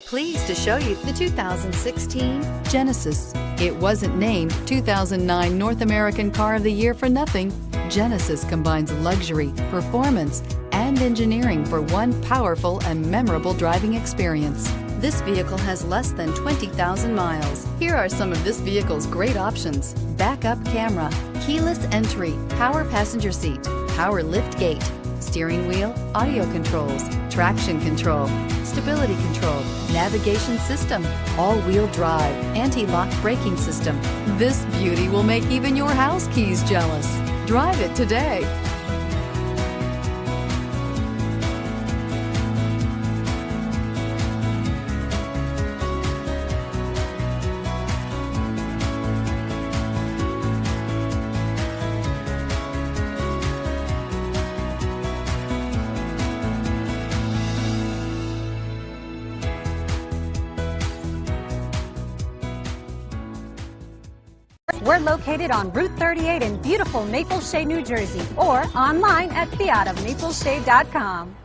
Pleased to show you the 2016 Genesis. It wasn't named 2009 North American Car of the Year for nothing. Genesis combines luxury, performance, and engineering for one powerful and memorable driving experience. This vehicle has less than 20,000 miles. Here are some of this vehicle's great options: backup camera, keyless entry, power passenger seat, power liftgate, steering wheel audio controls, traction control, stability control, navigation system, all-wheel drive, anti-lock braking system. This beauty will make even your house keys jealous. Drive it today. We're located on Route 38 in beautiful Maple Shade, New Jersey, or online at fiatofmapleshade.com.